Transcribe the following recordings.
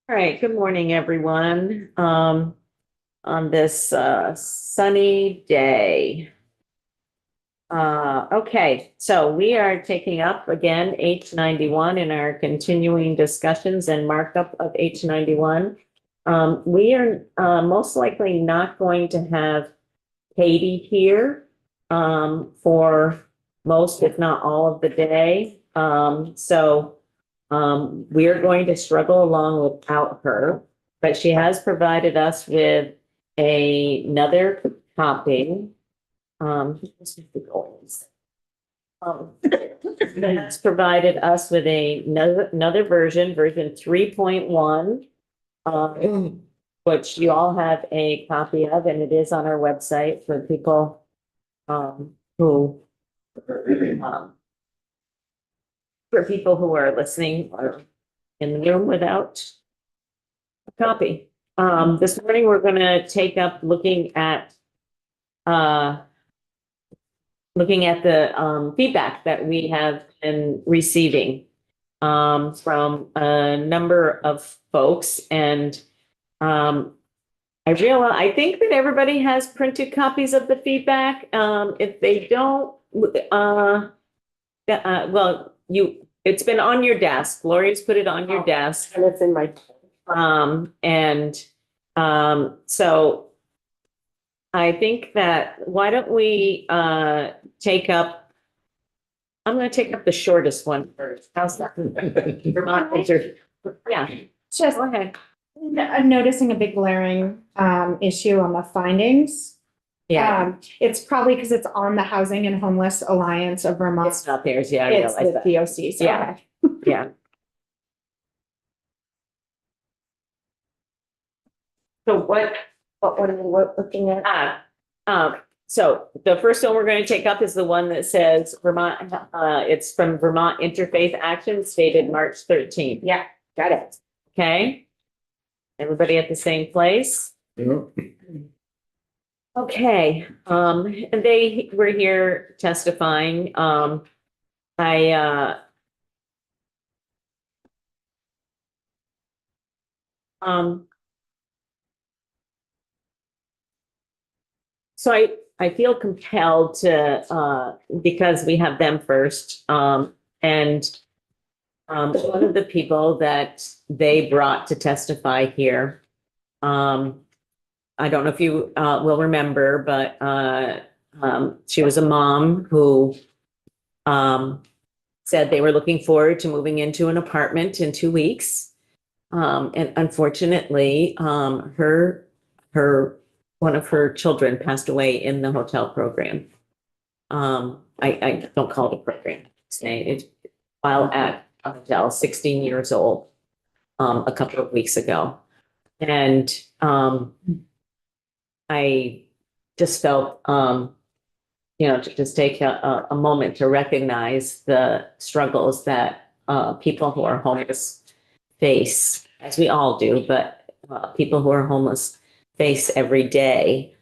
All right, good morning, everyone. On this sunny day. Okay, so we are taking up again H91 in our continuing discussions and markup of H91. We are most likely not going to have Katie here for most, if not all of the day. We are going to struggle along without her, but she has provided us with another copy. Has provided us with another version 3.1, which you all have a copy of, and it is on our website for people who for people who are listening or in the room without a copy. This morning, we're going to take up looking at the feedback that we have been receiving from a number of folks. And I think that everybody has printed copies of the feedback. If they don't, it's been on your desk. Lori's put it on your desk. And it's in my. So I think that why don't we take up, I'm going to take up the shortest one first. How's that? Vermont Inter, yeah, Just go ahead. I'm noticing a big glaring issue on the findings. Yeah, It's probably because it's on the Housing and Homeless Alliance of Vermont. it's not theirs. Yeah, I It's realize the that. DOC. So Yeah. Yeah. So what are we looking at? So the first one we're going to take up is the one that says Vermont, it's from Vermont Interfaith Action stated March 13th. Yeah, got it. Okay. Everybody at the same place? Okay, and they were here testifying. So I feel compelled to, because we have them first, and one of the people that they brought to testify here, I don't know if you will remember, but she was a mom who said they were looking forward to moving into an apartment in 2 weeks. And unfortunately, one of her children passed away in the hotel program. I don't call it a program, say it while at a hotel, 16 years old, a couple of weeks ago. And I just felt, to just take a moment to recognize the struggles that people who are homeless face, as we all do, but people who are homeless face every day,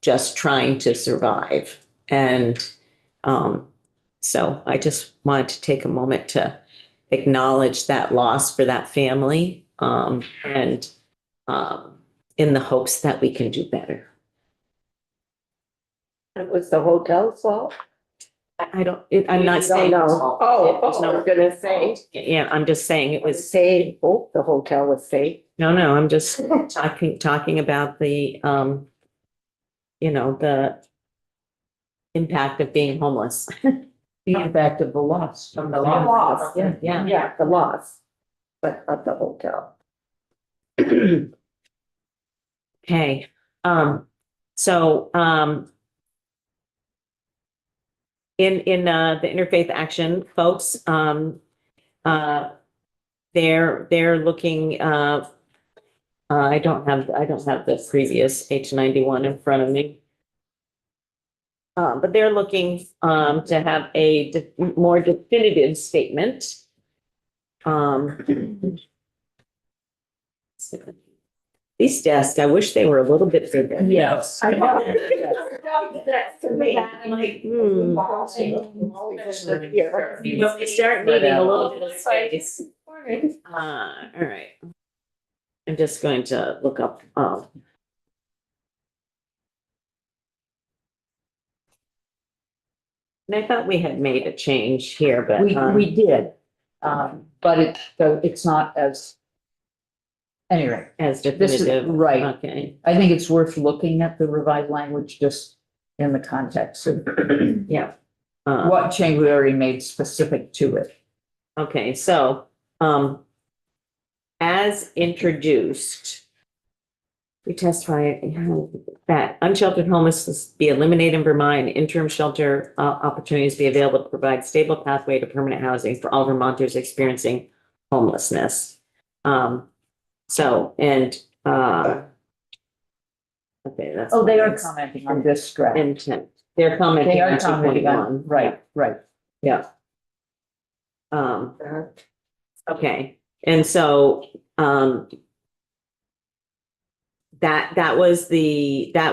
just trying to survive. And so I just wanted to take a moment to acknowledge that loss for that family, and in the hopes that we can do better. It was the hotel's fault? I'm not saying. No. I was gonna say. Yeah, I'm just saying it was. Say, the hotel was safe. No, I'm just talking about the, the impact of being homeless. The impact of the loss. From the loss. Yeah. Yeah, the loss, but of the hotel. Okay, so, in the Interfaith Action folks, they're looking, I don't have the previous H91 in front of me. But they're looking to have a more definitive statement. These desks, I wish they were a little bit bigger. Yes. I know. That's to me. I'm like, You start needing a little bit of space. All right. I'm just going to look up, and I thought we had made a change here, but, We did, but it's not as. Anyway, as this is, definitive. right, Okay, I think it's worth looking at the revised language just in the context of yeah. what change we already made specific to it. Okay, so, as introduced, we testify that unsheltered homelessness be eliminated in Vermont, and interim shelter opportunities be available to provide stable pathway to permanent housing for all Vermonters experiencing homelessness. So, and, okay, that's. Oh, they are commenting on this draft. Intent, they're commenting They are on commenting 2.1. on, right. Yeah. Okay, and so, that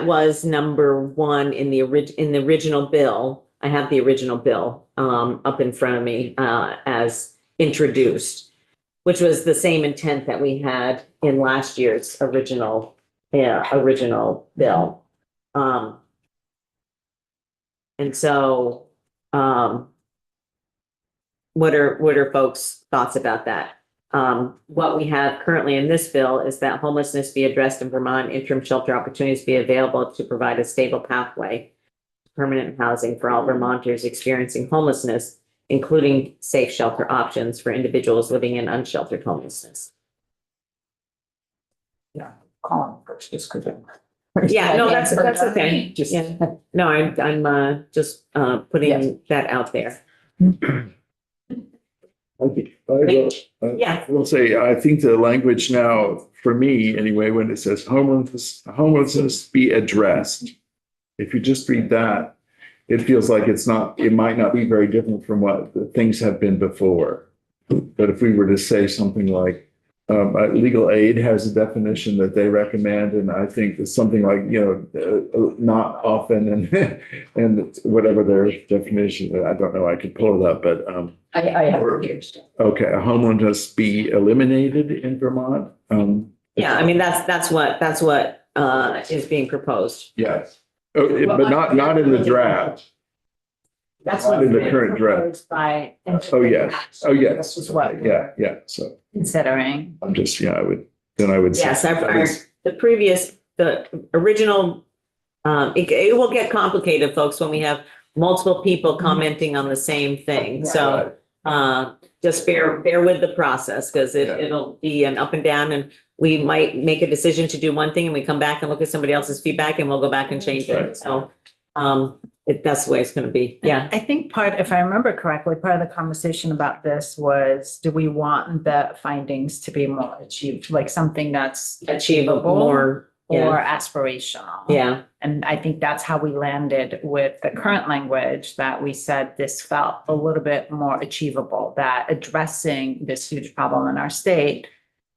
was number one in the original bill. I have the original bill, up in front of me, as introduced, which was the same intent that we had in last year's original bill. And so, what are folks' thoughts about that? What we have currently in this bill is that homelessness be addressed in Vermont, interim shelter opportunities be available to provide a stable pathway to permanent housing for all Vermonters experiencing homelessness, including safe shelter options for individuals living in unsheltered homelessness. Colin first, just because. Yeah, no, that's okay. Just. Yeah. No, I'm just Yes. putting that out there. Yeah. I will say, I think the language now, for me anyway, when it says homelessness be addressed, if you just read that, it feels like it might not be very different from what the things have been before. But if we were to say something like, legal aid has a definition that they recommend, and I think it's something like, not often, and and whatever their definition, I don't know, I could pull it up, but I have it here. okay, homelessness be eliminated in Vermont. Yeah, I mean, that's what is being proposed. Yes, but not in the draft. That's Not what. in the current draft. proposed By. Oh, yes. Oh, yes. This is what we're Yeah. So considering. I'm just, I would say. Yes, the original, it will get complicated, folks, when we have multiple people commenting on the same thing. So, just bear with the process, because it'll be an up and down, and we might make a decision to do one thing and we come back and look at somebody else's feedback and we'll go back and change it. Right. So, that's the way it's gonna be. Yeah. I think if I remember correctly, part of the conversation about this was, do we want the findings to be more achieved, like something that's Achievable more. or Yeah. aspirational? Yeah. And I think that's how we landed with the current language, that we said this felt a little bit more achievable, that addressing this huge problem in our state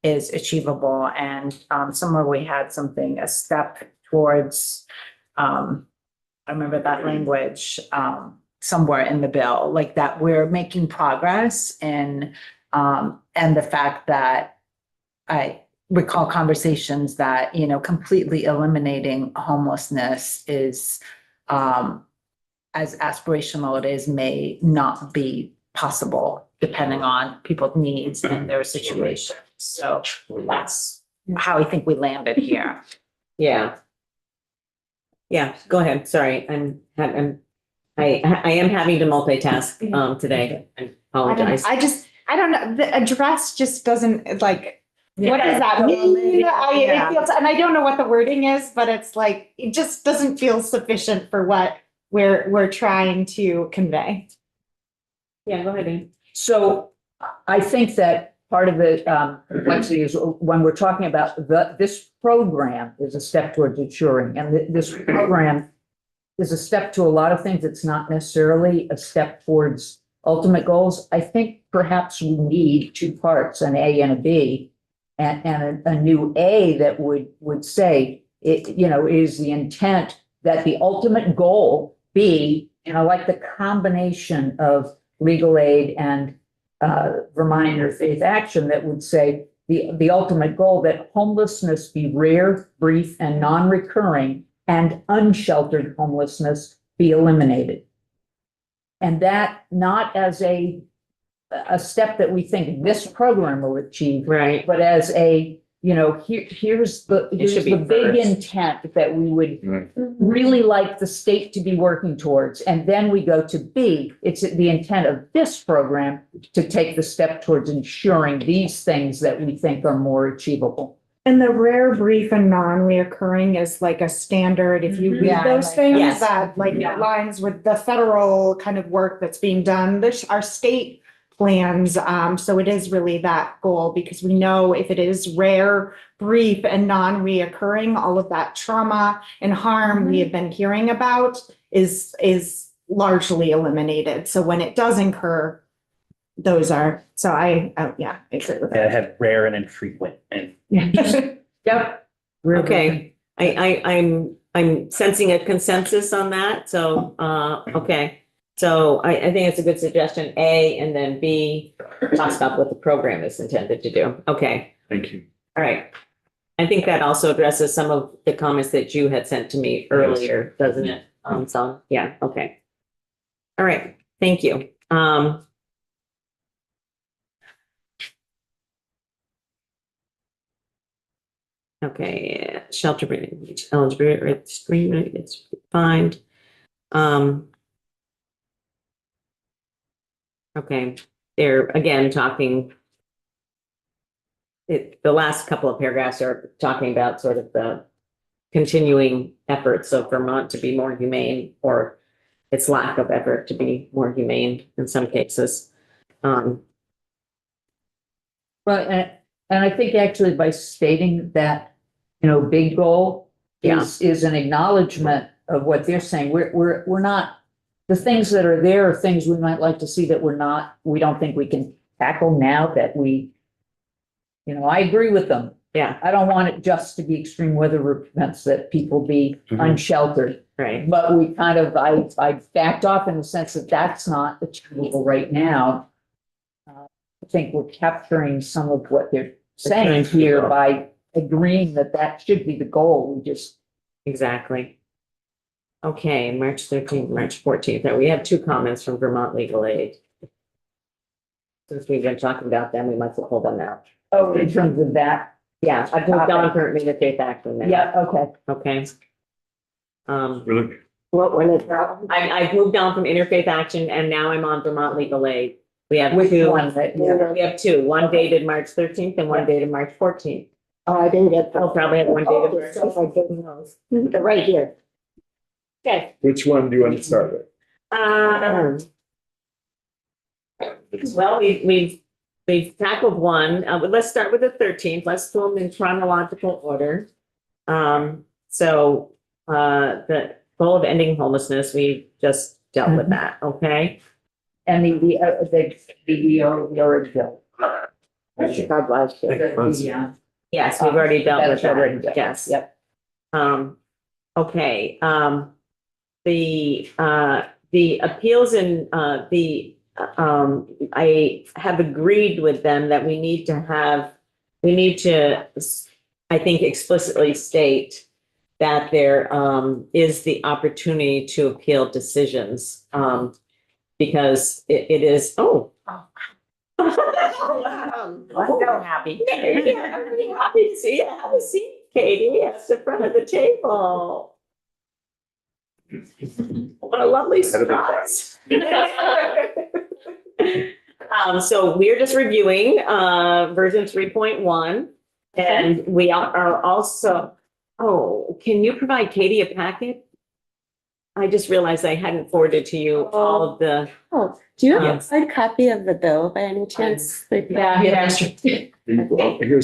is achievable. And somewhere we had a step towards, I remember that language somewhere in the bill, like that we're making progress and the fact that I recall conversations that, completely eliminating homelessness is as aspirational it is, may not be possible depending on people's needs and their situations. So that's how I think we landed here. Yeah. Yeah, go ahead. Sorry, I am having to multitask today. I apologize. I don't know, the address just doesn't like, what does that mean? It feels, and I don't know what the wording is, but it's like, it just doesn't feel sufficient for what we're trying to convey. Yeah, go ahead, Ian. So I think that part of the complexity is when we're talking about this program is a step towards maturing, and this program is a step to a lot of things. It's not necessarily a step towards ultimate goals. I think perhaps we need two parts, an A and a B, and a new A that would say it, is the intent that the ultimate goal be, and I like the combination of legal aid and Vermont Interfaith Action that would say the ultimate goal that homelessness be rare, brief, and non-recurring, and unsheltered homelessness be eliminated. And that not as a step that we think this program will achieve, Right. but as a, here's the should be big first. intent that we would Right. really like the state to be working towards. And then we go to B, it's the intent of this program to take the step towards ensuring these things that we think are more achievable. And the rare, brief, and non-reoccurring is like a standard, if you read Yeah, I those like things, Yes. that like Yeah. aligns with the federal kind of work that's being done, our state plans, so it is really that goal, because we know if it is rare, brief, and non-reoccurring, all of that trauma and harm we have been hearing about is largely eliminated, so when it does incur, those are, so I agree with That had rare and infrequent and that. Yep. Okay. I'm sensing a consensus on that, so, okay. So I think it's a good suggestion, A, and then B, talks about what the program is intended to do. Okay, Thank you. all right. I think that also addresses some of the comments that you had sent to me earlier, doesn't it? So, yeah, okay. All right, thank you. Okay, shelter eligibility, screen, it's fine. Okay, they're again talking. The last couple of paragraphs are talking about sort of the continuing efforts of Vermont to be more humane, or its lack of effort to be more humane in some cases. Well, and I think actually by stating that, big goal is an acknowledgement of what they're saying. We're not, the things that are there are things we might like to see that we don't think we can tackle now that I agree with them. Yeah, I don't want it just to be extreme weather events that people be Mhm. unsheltered. right. But we kind of, I backed off in the sense that that's not achievable right now. I think we're capturing some of what they're saying here by agreeing that that should be the goal. We just, Exactly. Okay, March 13th, March 14th. Now, we have two comments from Vermont Legal Aid. Since we've been talking about them, we must have pulled them out. in terms of that. Yeah, I've moved on for interfaith action now. Yeah, okay. Okay. We're looking, What one is that? I've moved on from interfaith action and now I'm on Vermont Legal Aid. We have Which two. one? We have two, one dated March 13th and one dated March 14th. Oh, I didn't get I'll that. probably have one dated. Oh, March so I didn't know. They're right here. Okay. which one do you want to start with? Well, we've tackled one. But let's start with the 13th. Let's do them in chronological order. So the goal of ending homelessness, we just dealt with that, okay? And the already built. God bless you. Yes, we've already dealt with That's already that. done. Yes. Yep. Okay, the appeals and I have agreed with them that we need to, I think, explicitly state that there is the opportunity to appeal decisions, because it is, I'm so happy. Yeah, I'm really happy to see you. Have a seat, Katie, at the front of the table. What a lovely surprise. So we're just reviewing version 3.1. And we are also, can you provide Katie a packet? I just realized I hadn't forwarded to you all of the. Oh, do you have Yes. a hard copy of the bill by any chance? Here's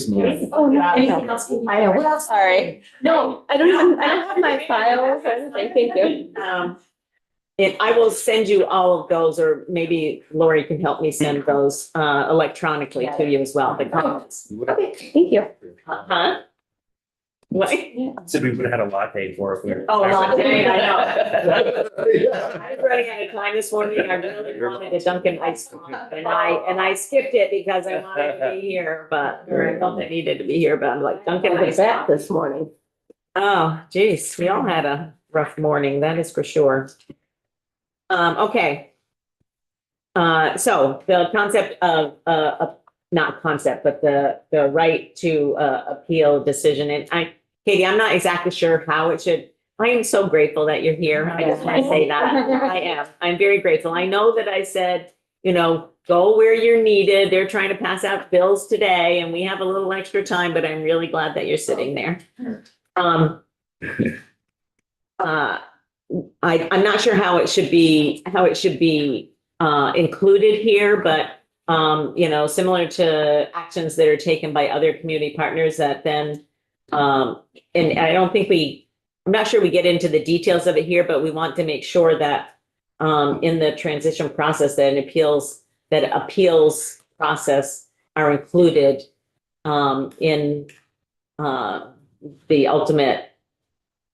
mine. Oh, no. Anything else? Well, sorry. No, I don't have my files or anything. Thank you. I will send you all of those, or maybe Lori can help me send those electronically to you as well, the comments. Okay, thank you. Huh? What? Said we would have had a latte for if we were. Oh, a latte, I know. I was running out of time this morning. I really wanted a Dunkin' iced coffee, and I skipped it because I wanted to be here, or I felt I needed to be here, but I'm like, Dunkin' iced coffee. this morning. Oh, geez, we all had a rough morning, that is for sure. Okay. So the concept of, not concept, but the right to, appeal decision, and Katie, I'm not exactly sure how it should, I am so grateful that you're here. I just want to say that. I am. I'm very grateful. I know that I said, go where you're needed. They're trying to pass out bills today and we have a little extra time, but I'm really glad that you're sitting there. I'm not sure how it should be included here, but similar to actions that are taken by other community partners that then, and I don't think I'm not sure we get into the details of it here, but we want to make sure that in the transition process that appeals process are included in the ultimate,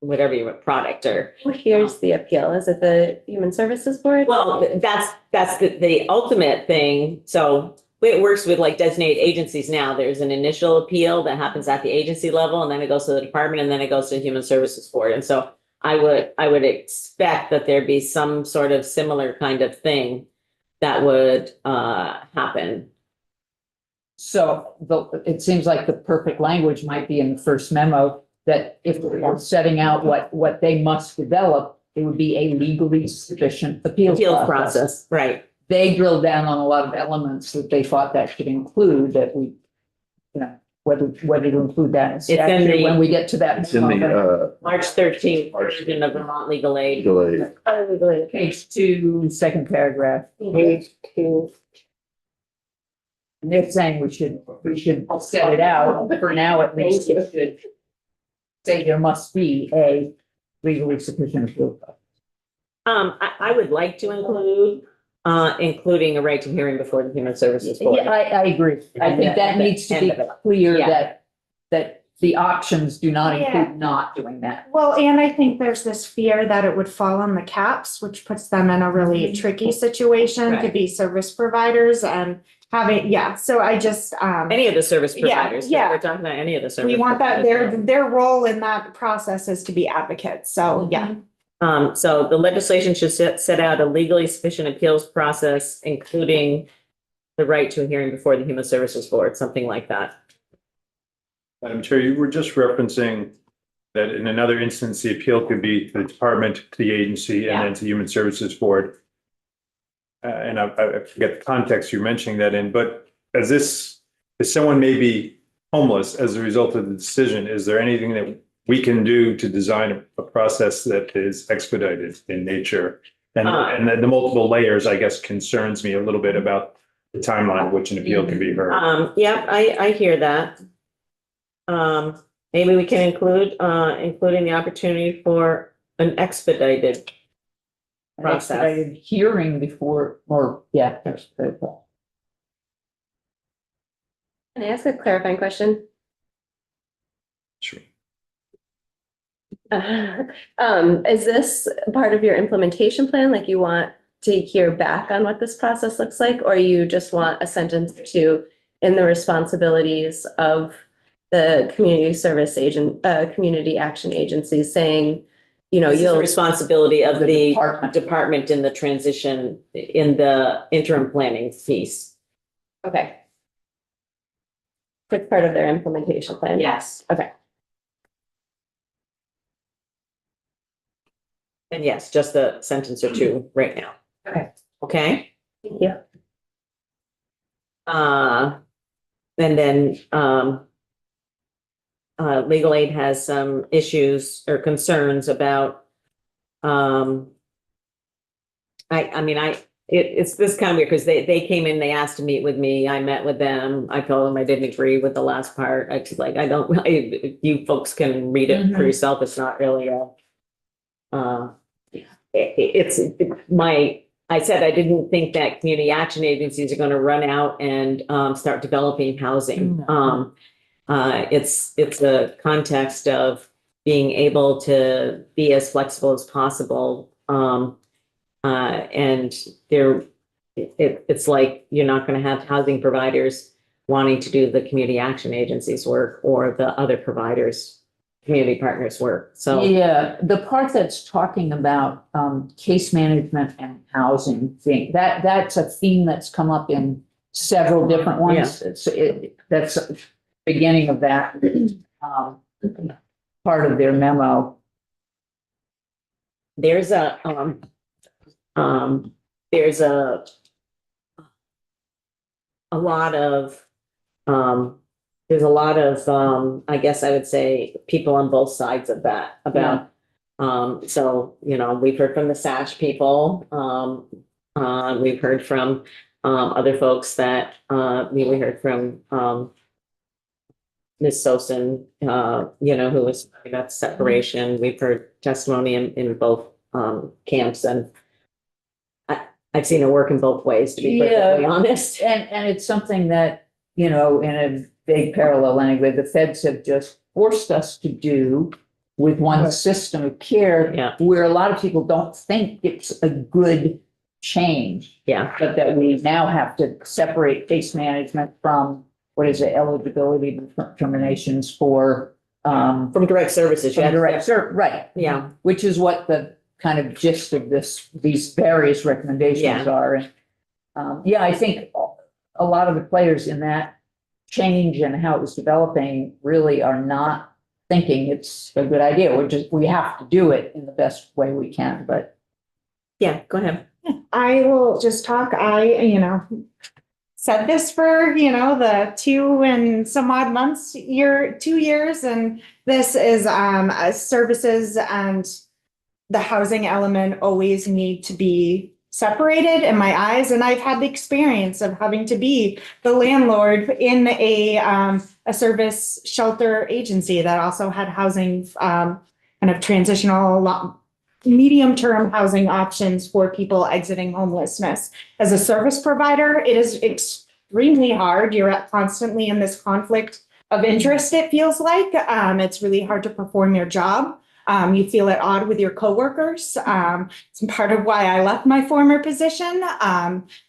whatever you want, product or. Who hears the appeal? Is it the Human Services Board? Well, that's the ultimate thing. So the way it works with like designated agencies now, there's an initial appeal that happens at the agency level, and then it goes to the department, and then it goes to the Human Services Board. And so I would expect that there'd be some sort of similar kind of thing that would happen. So it seems like the perfect language might be in the first memo, that if we're setting out what they must develop, it would be a legally sufficient appeals process. Right. They drilled down on a lot of elements that they thought that should include, that we, whether to include that in statute when we get to that. It's in the, March 13th version of Vermont Legal Aid. Page 2, second paragraph. Page 2. And they're saying we should set it out. For now, at least, it should say there must be a legally sufficient appeal process. I would like to including a right to hearing before the Human Services Board. Yeah, I agree. I think that needs to be clear Yeah. that the options do not Yeah. include not doing that. Well, and I think there's this fear that it would fall on the caps, which puts them in a really tricky situation to Right. be service providers and having, so I just, Any of the service Yeah, providers. yeah. We're talking about any of the service. we want that, providers. their role in that process is to be advocates, so, yeah. So the legislation should set out a legally sufficient appeals process, including the right to a hearing before the Human Services Board, something like that. Madam Chair, you were just referencing that in another instance, the appeal could be to the department, to the agency, and then to Human Services Board. And I forget the context you're mentioning that in, but if someone may be homeless as a result of the decision, is there anything that we can do to design a process that is expedited in nature? And the multiple layers, I guess, concerns me a little bit about the timeline of which an appeal can be heard. I hear that. Maybe we can including the opportunity for an expedited An process. expedited hearing before, that's very cool. Can I ask a clarifying question? Sure. Is this part of your implementation plan? Like you want to hear back on what this process looks like, or you just want a sentence or two in the responsibilities of the community service agent, community action agencies saying, This is the you'll. responsibility of the department. department in the transition, in the interim planning piece. Okay. Quick part of their implementation plan. Yes. Okay. And yes, just a sentence or two right now. Okay. Okay? Thank you. And then, legal aid has some issues or concerns about, it's this kind of weird because they came in, they asked to meet with me. I met with them. I told them I didn't agree with the last part. I was like, you folks can read it for yourself. It's not really I said I didn't think that community action agencies are going to run out and start developing housing. it's a context of being able to be as flexible as possible. And it's like you're not going to have housing providers wanting to do the community action agency's work or the other providers, community partners' work. So Yeah, the part that's talking about case management and housing thing, that's a theme that's come up in several different ones. That's the beginning of that part of their memo. there's there's a lot of, there's a lot of, I guess I would say, people on both sides of that about, so, we've heard from the SASH people. We've heard from, other folks that, we heard from, Ms. Sosin, who was talking about separation. We've heard testimony in both, camps, and I've seen it work in both ways, to be perfectly honest. And it's something that, in a big parallel anyway, the feds have just forced us to do with one system of care. Yeah. Where a lot of people don't think it's a good change, Yeah, but that we now have to separate case management from, what is it, eligibility determinations for, from direct services. you have to- right. Yeah, Which is what the kind of gist of these various recommendations Yeah. are. And, I think a lot of the players in that change and how it was developing really are not thinking it's a good idea. We have to do it in the best way we can, but. yeah, go ahead. I will just talk, said this for, the 2 and some odd months, 2 years, and this is, services and the housing element always need to be separated in my eyes. And I've had the experience of having to be the landlord in a service shelter agency that also had housing, kind of transitional, medium-term housing options for people exiting homelessness. As a service provider, it is extremely hard. You're constantly in this conflict of interest, it feels like. It's really hard to perform your job. You feel at odds with your coworkers. It's part of why I left my former position,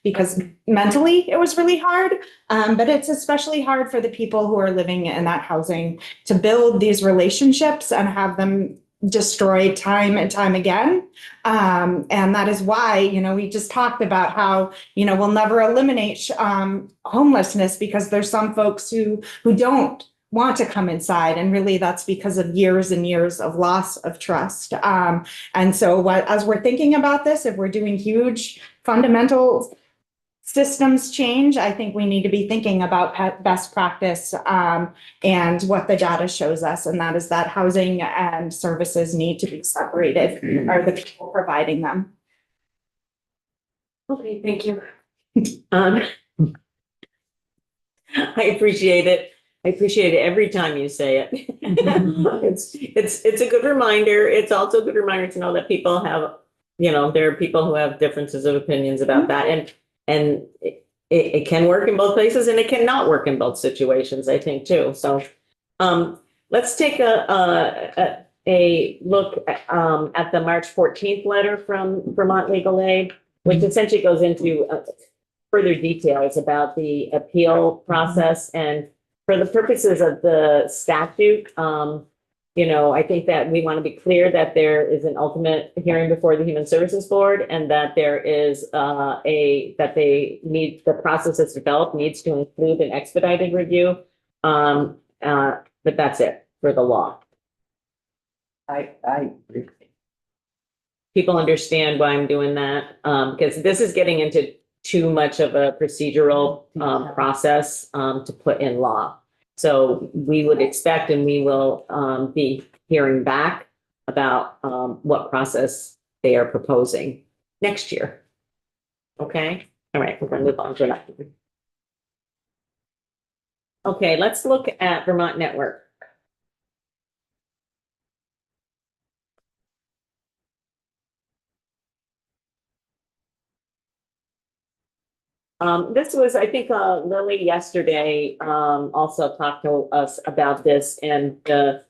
because mentally it was really hard. But it's especially hard for the people who are living in that housing to build these relationships and have them destroyed time and time again. And that is why, we just talked about how, we'll never eliminate homelessness because there's some folks who don't want to come inside. And really that's because of years and years of loss of trust. And so as we're thinking about this, if we're doing huge fundamental systems change, I think we need to be thinking about best practice and what the data shows us. And that is that housing and services need to be separated, or the people providing them. Okay, thank you. I appreciate it. I appreciate it every time you say it. It's a good reminder. It's also a good reminder to know that people have, there are people who have differences of opinions about that. And it can work in both places and it cannot work in both situations, I think, too. So let's take a look at the March 14th letter from Vermont Legal Aid, which essentially goes into further details about the appeal process. And for the purposes of the statute, I think that we want to be clear that there is an ultimate hearing before the Human Services Board, and that there is the process that's developed needs to include an expedited review. But that's it for the law. I agree. People understand why I'm doing that, because this is getting into too much of a procedural process to put in law. So we would expect, and we will be hearing back about what process they are proposing next year. Okay, all right, we're going to move on to that. Okay, let's look at Vermont Network. This was, I think, Lily yesterday, also talked to us about this and the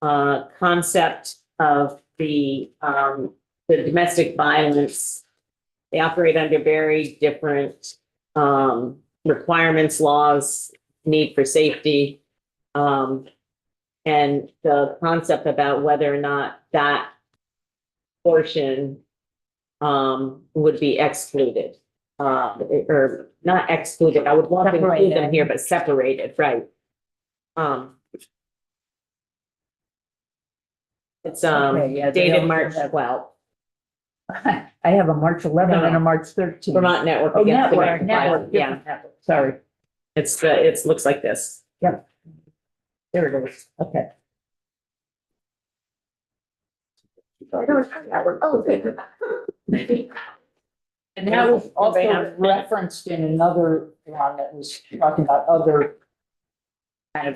concept of the domestic violence. They operate under very different, requirements, laws, need for safety. And the concept about whether or not that portion, would be excluded. Or not excluded, I would want to include them Separated. here, but separated, right? It's, Okay, yeah, they dated also March have- 12th, I have a March 11 and a March 13. Vermont Network Oh, Against network, Domestic network, Violence, yeah, different network, sorry. it looks like this. There it is, okay. And that was also referenced in another one that was talking about other kind of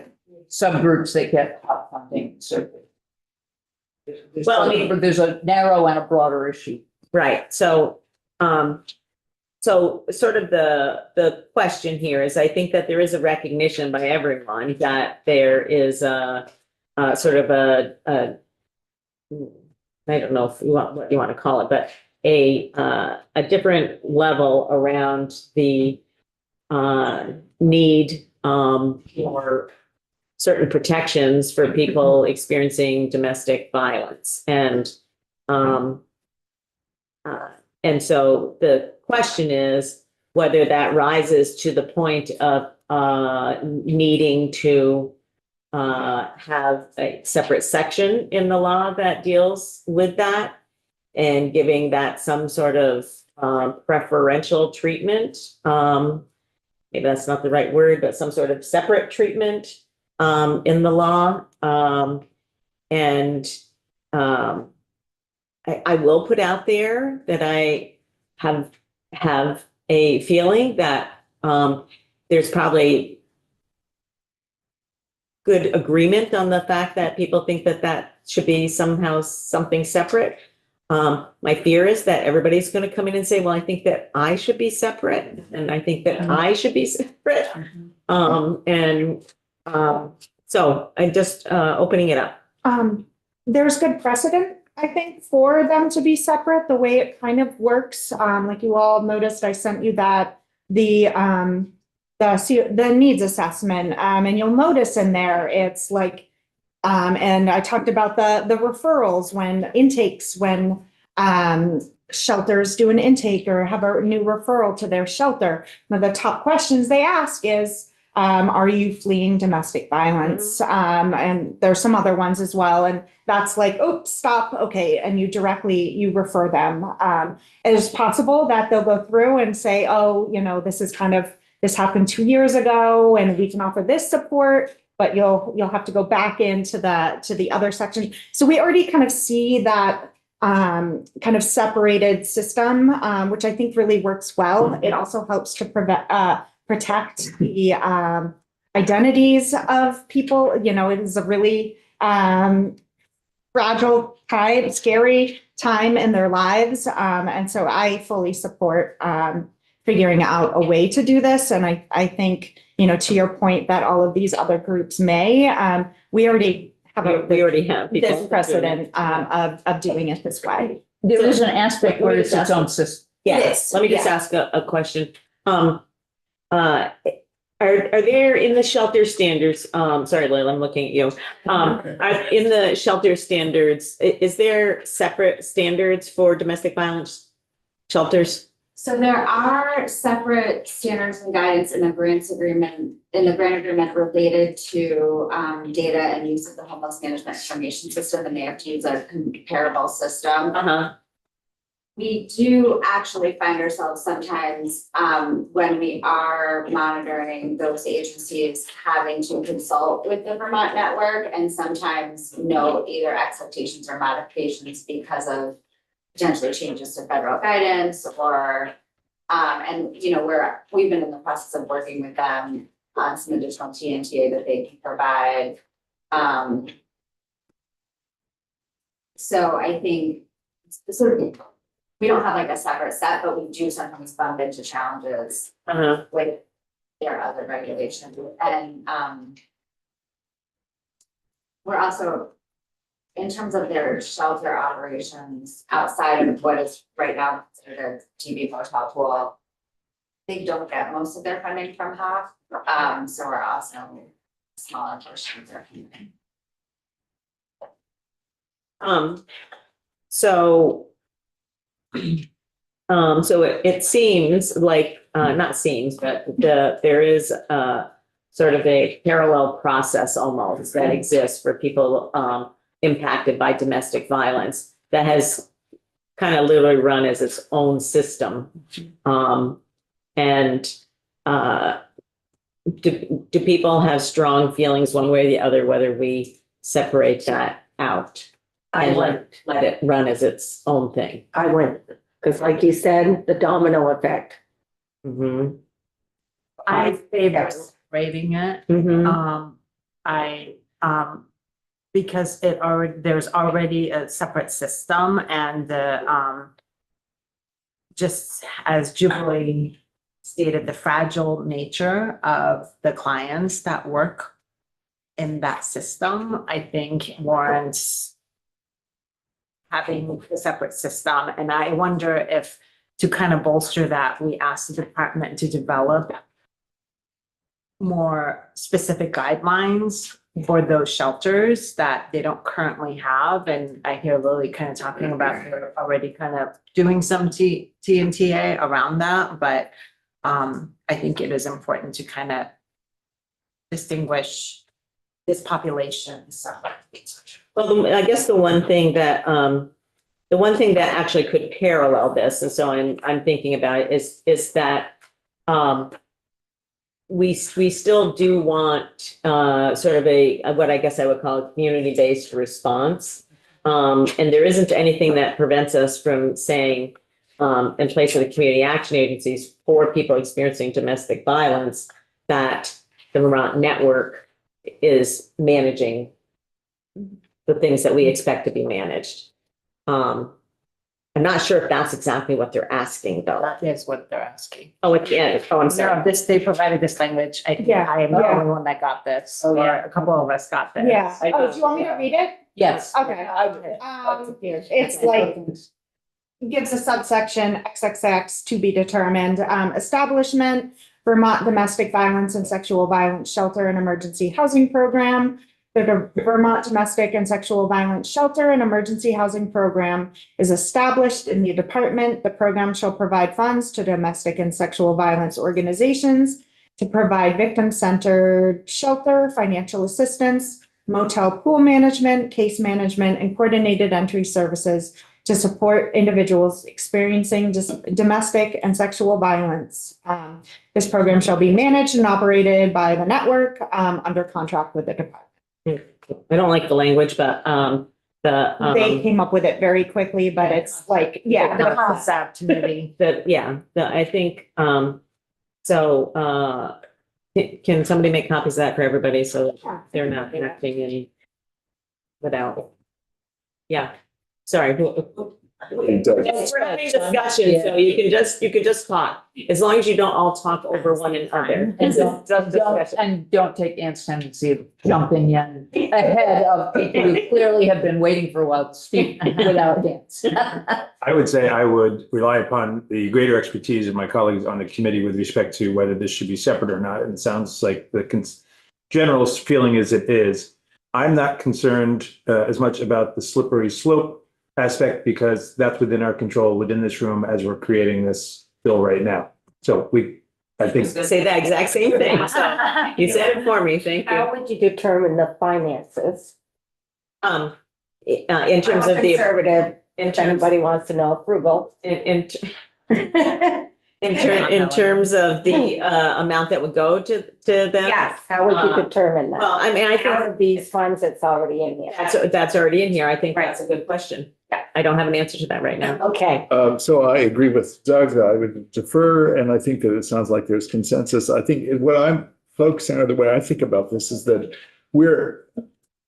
subgroups that get top funding, so. Well, I mean- There's a narrow and a broader issue. Right, so sort of the question here is, I think that there is a recognition by everyone that there is a sort of a I don't know if you want, what you want to call it, but a different level around the need for certain protections for people experiencing domestic violence. And so the question is whether that rises to the point of needing to have a separate section in the law that deals with that and giving that some sort of preferential treatment. Maybe that's not the right word, but some sort of separate treatment in the law. I will put out there that I have a feeling that there's probably good agreement on the fact that people think that that should be somehow something separate. My fear is that everybody's going to come in and say, well, I think that I should be separate, and I think that I should be separate. So I'm just opening it up. There's good precedent, I think, for them to be separate, the way it kind of works. Like you all noticed, I sent you that, the needs assessment, and you'll notice in there, it's like, and I talked about the referrals when intakes, when shelters do an intake or have a new referral to their shelter. One of the top questions they ask is, are you fleeing domestic violence? And there's some other ones as well. And that's like, oh, stop. Okay. And you refer them. It is possible that they'll go through and say, oh, this happened 2 years ago and we can offer this support, but you'll have to go back into the other section. So we already kind of see that kind of separated system, which I think really works well. It also helps to protect the identities of people. It is a really fragile time, scary time in their lives. And so I fully support figuring out a way to do this. And I think, to your point that all of these other groups may, we already have this precedent of doing it this way. There is an aspect where it's its own system. Yes, let me just ask a question. Are there in the shelter standards, sorry, Lil, I'm looking at you. Are in the shelter standards, is there separate standards for domestic violence shelters? So there are separate standards and guidance in the grant agreement related to data and use of the homeless management information system, and they have to use a comparable system. We do actually find ourselves sometimes when we are monitoring those agencies having to consult with the Vermont Network and sometimes note either expectations or modifications because of potentially changes to federal guidance or we've been in the process of working with them on some additional TNTA that they can provide. So I think we don't have like a separate set, but we do sometimes bump into challenges Uh-huh. with their other regulations and, we're also, in terms of their shelter operations outside of what is right now considered a TV motel pool, they don't get most of their funding from HOF, so we're also smaller portions are funding. So it seems like, not seems, but there is sort of a parallel process almost that exists for people impacted by domestic violence that has kind of literally run as its own system. And do people have strong feelings one way or the other, whether we separate that out and let it run as its own thing? I went, because like you said, the domino effect. Mm-hmm. I favor rating it. Mm-hmm. Because there's already a separate system and just as Jubilee stated, the fragile nature of the clients that work in that system, I think warrants having a separate system. And I wonder if, to kind of bolster that, we asked the department to develop more specific guidelines for those shelters that they don't currently have. And I hear Lily kind of talking about they're already kind of doing some TNTA around that, but I think it is important to kind of distinguish this population. So, Well, I guess the one thing that actually could parallel this, and so I'm thinking about it, is that we still do want sort of what I guess I would call a community-based response. And there isn't anything that prevents us from saying, in place of the community action agencies for people experiencing domestic violence, that the Vermont network is managing the things that we expect to be managed. I'm not sure if that's exactly what they're asking, though. that is what they're asking. Oh, at the end. Oh, I'm No, sorry. they provided this language. I think Yeah, I am the yeah. only one that got this. Oh, or yeah. a couple of us got this. Yeah. Oh, do you want me to read it? Yes. Okay. It's like, gives a subsection XXX to be determined. Establishment, Vermont Domestic Violence and Sexual Violence Shelter and Emergency Housing Program. The Vermont Domestic and Sexual Violence Shelter and Emergency Housing Program is established in the department. The program shall provide funds to domestic and sexual violence organizations to provide victim-centered shelter, financial assistance, motel pool management, case management, and coordinated entry services to support individuals experiencing domestic and sexual violence. This program shall be managed and operated by the network under contract with the department. I don't like the language, but They came up with it very quickly, but it's like, yeah. The concept maybe. I think, so, can somebody make copies of that for everybody so that they're not connecting any without? Yeah, sorry. We're having discussion, so you can just talk, as long as you don't all talk over one another. And don't take Ann's tendency of jumping in ahead of people who clearly have been waiting for a while to speak without dance. I would say I would rely upon the greater expertise of my colleagues on the committee with respect to whether this should be separate or not. And it sounds like the general feeling is it is. I'm not concerned as much about the slippery slope aspect because that's within our control within this room as we're creating this bill right now. So I think. Say that exact same thing, so you said it for me, thank you. How would you determine the finances? In terms of the. Conservative, In if terms, anybody wants to know, frugal. in terms of the amount that would go to them. Yes, how would you determine that? Well, I mean, I Out think of these funds that's already in here. that's already in here. I think that's a good question. Yeah. I don't have an answer to that right now. Okay, So I agree with Doug. I would defer, and I think that it sounds like there's consensus. I think what I'm focusing on, the way I think about this is that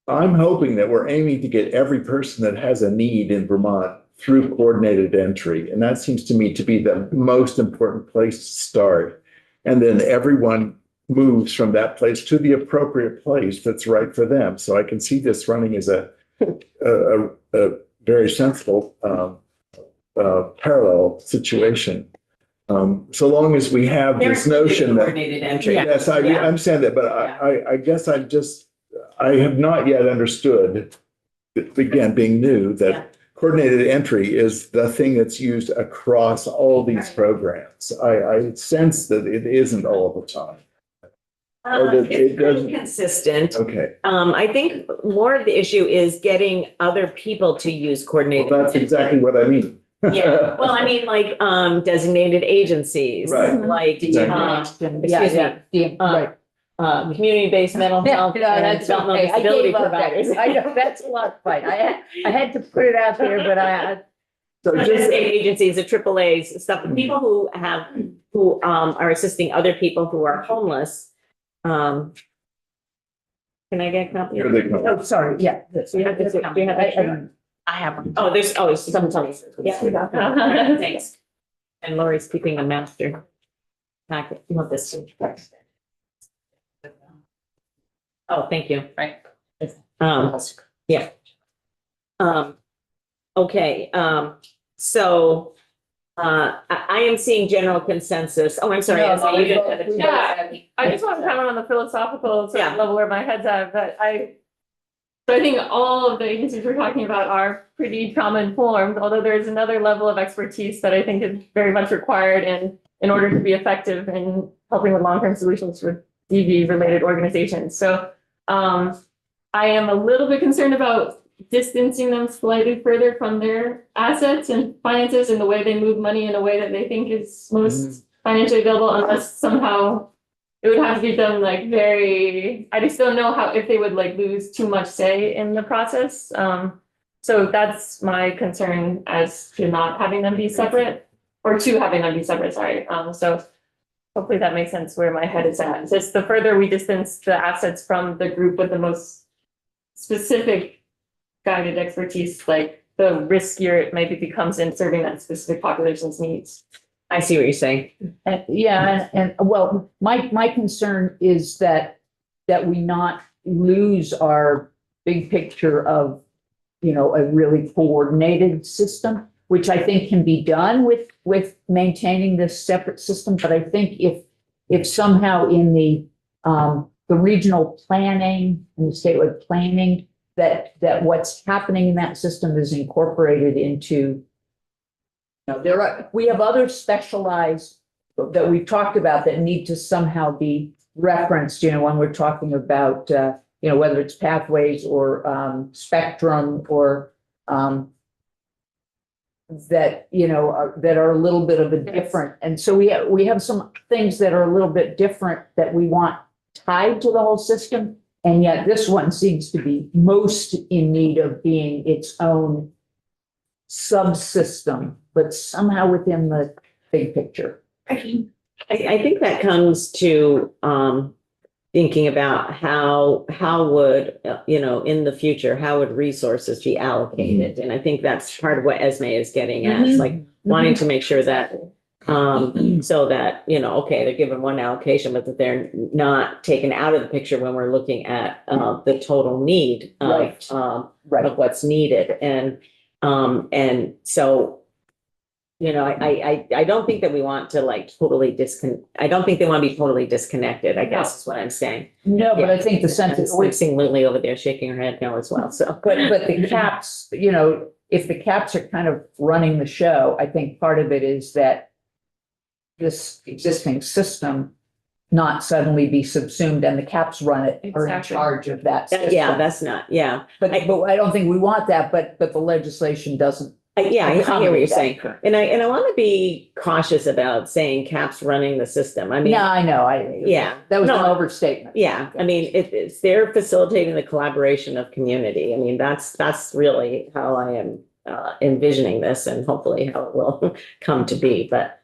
I'm hoping that we're aiming to get every person that has a need in Vermont through coordinated entry. And that seems to me to be the most important place to start. And then everyone moves from that place to the appropriate place that's right for them. So I can see this running as a very sensible parallel situation. So long as we have this notion that, Coordinated entry. yes, I Yeah. understand that, but I guess I have not yet understood, again, being new, Yeah. that coordinated entry is the thing that's used across all these programs. I sense that it isn't all the time. Or that it It's pretty doesn't- consistent. Okay, I think more of the issue is getting other people to use well, coordinated. that's exactly what I mean. Yeah, well, I mean, like, designated agencies, Right. like, Yeah, yeah, right. community-based mental Yeah, health no, and that's developmental okay. I disability gave up that. providers. I know, that's a lot of fight. I had to put it out there, but So just, Designated agencies, the AAAs, stuff, the people who are assisting other people who are homeless. Can I get a copy? here they come. oh, sorry, yeah. Do you have this? Do you have that? don't- I have one. Oh, there's sometimes. Yeah. Thanks. And Lori's keeping a master packet. You want this? Oh, thank you. Right. Yeah. Okay, so, I am seeing general consensus. Oh, I'm sorry. No, Esme, you didn't have a Yeah. chance. I just want to comment on the philosophical sort of Yeah. level where my head's at, but so I think all of the agencies we're talking about are pretty trauma informed, although there's another level of expertise that I think is very much required in order to be effective in helping with long-term solutions for DV related organizations. So I am a little bit concerned about distancing them slightly further from their assets and finances and the way they move money in a way that they think is most financially available, unless somehow it would have to be done like very, I just don't know how, if they would like lose too much say in the process. So that's my concern as to not having them be separate, or to having them be separate, sorry. So hopefully that makes sense where my head is at. Just the further we distance the assets from the group with the most specific guided expertise, like the riskier it maybe becomes in serving that specific population's needs. I see what you're saying. And well, my concern is that we not lose our big picture of, you know, a really coordinated system, which I think can be done with maintaining this separate system. But I think if somehow in the regional planning and the statewide planning, that what's happening in that system is incorporated into, you know, we have other specialized that we've talked about that need to somehow be referenced, you know, when we're talking about, you know, whether it's pathways or spectrum or that, you know, that are a little bit of a different. And so we have some things that are a little bit different that we want tied to the whole system. And yet this one seems to be most in need of being its own subsystem, but somehow within the big picture. I think that comes to thinking about how would, you know, in the future, how would resources be allocated? And I think that's part of what Esme is getting at. It's like wanting to make sure that so that, you know, okay, they're given one allocation, but that they're not taken out of the picture when we're looking at the total need Right. of Right. what's needed. And so, you know, I don't think that we want to like totally I don't think they want to be totally disconnected, I guess is what I'm saying. No, but I think the sense is, We've seen Lily over there shaking her head no as well, so. but the caps, you know, if the caps are kind of running the show, I think part of it is that this existing system not suddenly be subsumed and the caps run it, are in Exactly. charge of that system. Yeah, that's not, yeah. But I don't think we want that, but the legislation doesn't. Yeah, I hear what you're accommodate saying. that. And I want to be cautious about saying CAP's running the system. I mean, Yeah, I know, yeah. that was an No. overstatement. Yeah, I mean, it's they're facilitating the collaboration of community. I mean, that's really how I am envisioning this and hopefully how it will come to be. But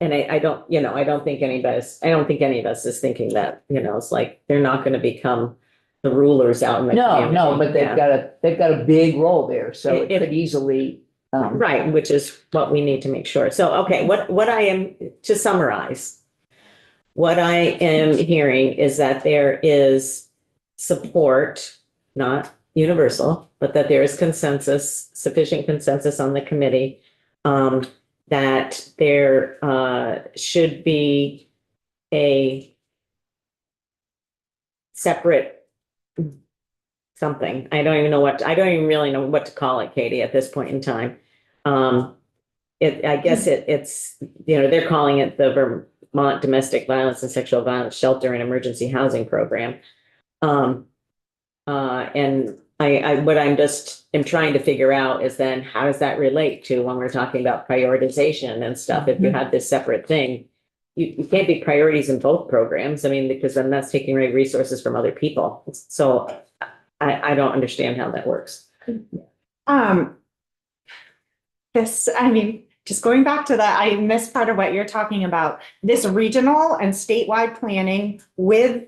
and I don't, I don't think any of us is thinking that, it's like they're not going to become the rulers out in the. No, but Yeah. they've got a big role there, so it It- could easily, Right, which is what we need to make sure. So, okay, what I am, to summarize, what I am hearing is that there is support, not universal, but that there is consensus, sufficient consensus on the committee, that there should be a separate something. I don't even really know what to call it, Katie, at this point in time. I guess it's, they're calling it the Vermont Domestic Violence and Sexual Violence Shelter and Emergency Housing Program. And what I'm trying to figure out is then how does that relate to when we're talking about prioritization and stuff? If you have this separate thing, you can't be priorities in both programs. I mean, because then that's taking away resources from other people. So I don't understand how that works. Just going back to that, I missed part of what you're talking about. This regional and statewide planning with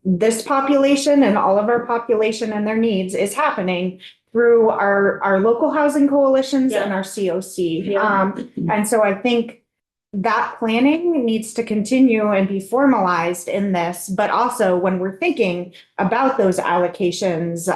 this population and all of our population and their needs is happening through our local housing coalitions and our COC. And so I think that planning needs to continue and be formalized in this, but also when we're thinking about those allocations,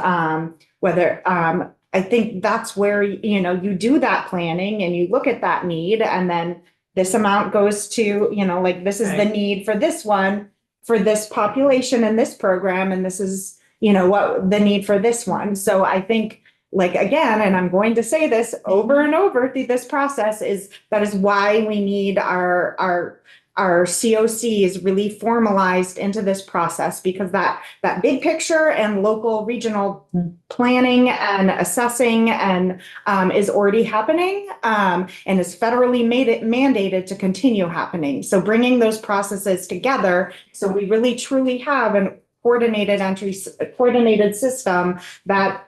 I think that's where, you do that planning and you look at that need, and then this amount goes to, like, this is the need for this one, for this population in this program, and this is, what the need for this one. So I think, like, again, and I'm going to say this over and over through this process, that is why we need our COCs really formalized into this process, because that big picture and local regional planning and assessing and is already happening and is federally mandated to continue happening. So bringing those processes together, so we really truly have a coordinated system that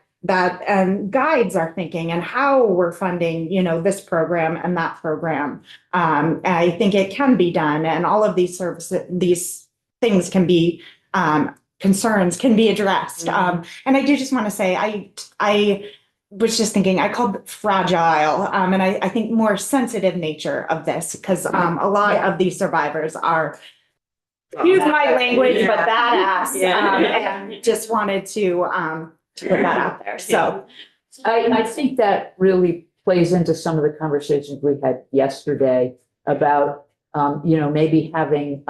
guides our thinking and how we're funding, this program and that program. I think it can be done, and all of these these things can be, concerns can be addressed. And I do just want to say, I was just thinking, I called it fragile, and I think more sensitive nature of this, because a lot of these survivors are, use my language, but badass. And just wanted to put that out there. So I think that really plays into some of the conversations we had yesterday about, maybe having,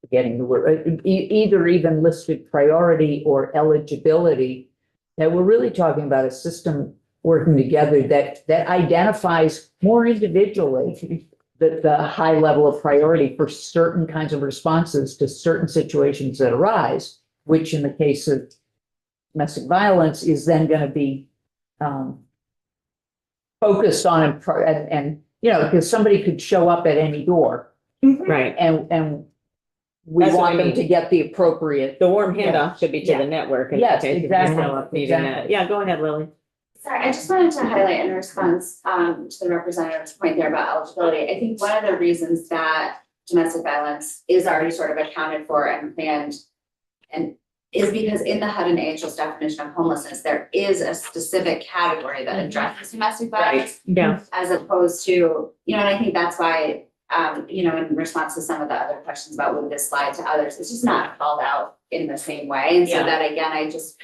forgetting the word, either even listed priority or eligibility, that we're really talking about a system working together that identifies more individually the high level of priority for certain kinds of responses to certain situations that arise, which in the case of domestic violence is then going to be focused on and because somebody could show up at any door, Right. and we That's what want I them mean. to get the appropriate. The warm handoff should be to the network. in Yes, case you exactly, still up needing that. exactly. Yeah, go ahead, Lily. Sorry, I just wanted to highlight in response to the representative's point there about eligibility. I think one of the reasons that domestic violence is already sort of accounted for and planned and is because in the HUD and AHL's definition of homelessness, there is a specific category that addresses domestic violence Yeah. as opposed to, and I think that's why, in response to some of the other questions about would this slide to others, it's just not called out in the same way. And so Yeah. that again, I just,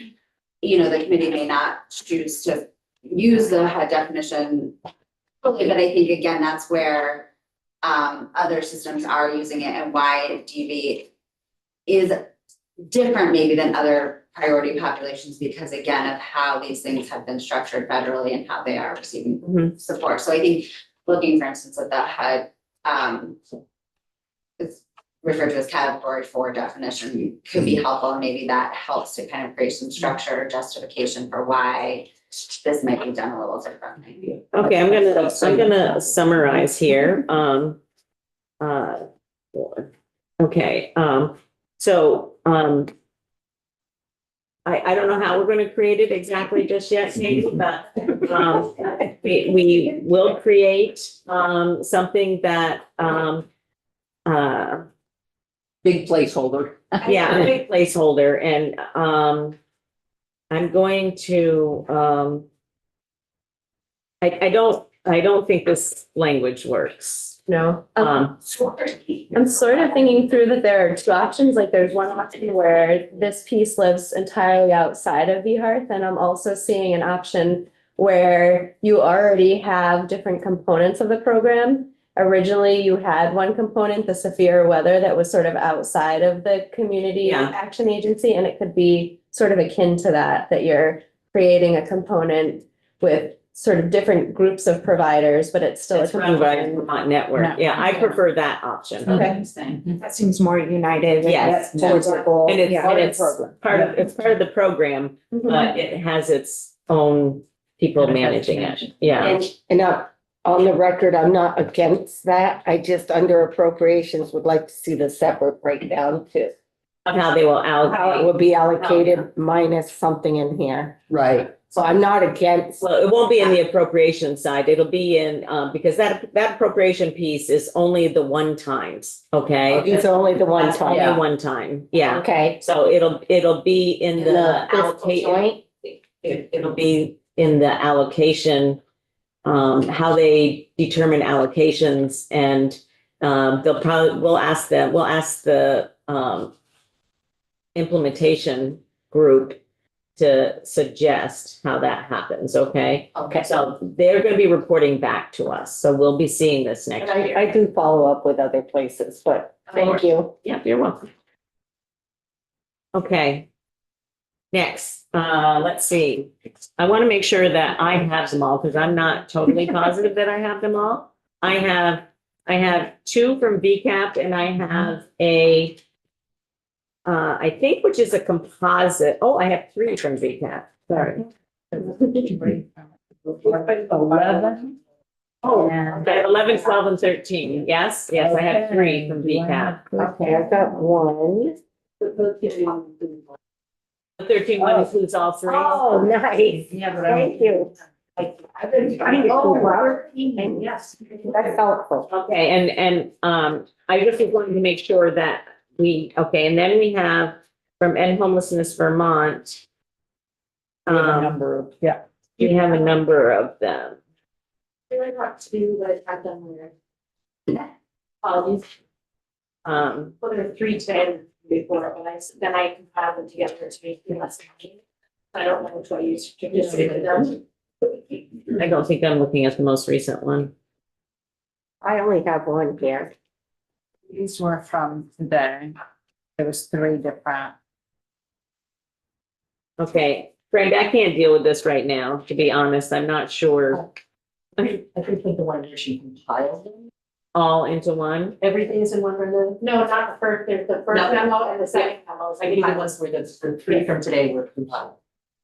the committee may not choose to use the HUD definition fully, but I think again, that's where other systems are using it and why DV is different maybe than other priority populations because again of how these things have been structured federally and how they are receiving support. So I think looking, for instance, at that HUD it's referred to as category 4 definition could be helpful, and maybe that helps to kind of create some structure or justification for why this might be done a little differently. Okay, I'm gonna summarize here. Okay, so I don't know how we're gonna create it exactly just yet, maybe, but we will create something that big placeholder. Yeah, a big placeholder and, I'm going to, I don't think this language works. No. Um, I'm sort of thinking through that there are two options, like there's one option where this piece lives entirely outside of VHART, and I'm also seeing an option where you already have different components of the program. Originally, you had one component, the severe weather, that was sort of outside of the community Yeah. action agency, and it could be sort of akin to that, that you're creating a component with sort of different groups of providers, but it's still a It's run by component. Vermont Network. Yeah, I prefer that option. Okay. That seems more united. and Yes. towards the goal. And it's, Yeah. and it's part of the program, Mhm. but it has its own people managing it. Yeah. And on the record, I'm not against that. I just under appropriations would like to see the separate breakdown too. Of how they will How it allocate. would be allocated minus something in here. Right. So I'm not against. Well, it won't be in the appropriation side. It'll be in, because that appropriation piece is only the one times, okay? These are only the one That's only time. one time, yeah. Okay. So it'll be in In the fiscal allocation. joint? It'll be in the allocation, how they determine allocations and, we'll ask the, implementation group to suggest how that happens, okay? Okay. So they're gonna be reporting back to us, so we'll be seeing this And next year. I do follow up with other places, but thank you. Yep, you're welcome. Okay. Next, let's see. I want to make sure that I have them all because I'm not totally positive that I have them all. I have two from VCAP and I have I think which is a composite. Oh, I have three from VCAP. Sorry. 11. Oh, I have 11, 12, and 13. Yes, yes, I have three from VCAP. Okay, I've got one. The 13 one includes all three. Oh, nice. Yeah, but Thank you. I've been trying to. Oh, wow. Yes. That's helpful. Okay, and I just was wanting to make sure that okay, and then we have from End Homelessness Vermont. A number of, yeah. We have a number of them. Really want to do what I've done there. Apologies. Um, Well, there are three today before, but then I compile them together to make it less money. I don't know which one you use to distribute them. I don't think I'm looking at the most recent one. I only have one here. These were from today. There was three different. Okay, Frank, I can't deal with this right now, to be honest. I'm not sure. I think the one that she compiled them. All into one? Everything's in one memo? No, not the first, there's the first No. memo and the second memo. I think the ones where the three from today were compiled.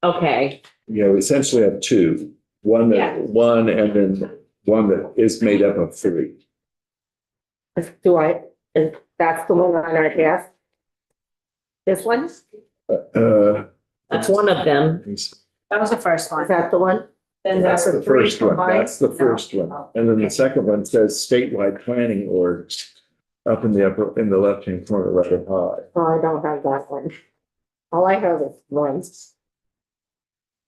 Okay, Yeah, we essentially have two, one Yeah. one and then one that is made up of three. That's the one on our desk? This one? Is that's one of them. That was the first one. that the one? Then That's there's the a three first one, combined. that's the first one. And then the second one says statewide planning orgs up in the left-hand corner, rather high. Oh, I don't have that one. All I have is one.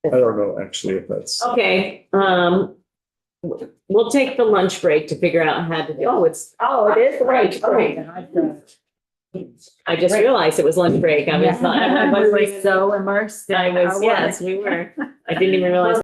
I don't know actually if that's, Okay, we'll take the lunch break to figure out how to, It is right. Okay. I just realized it was lunch break. I was We were so immersed. in I our was, work. yes, we were. I didn't even realize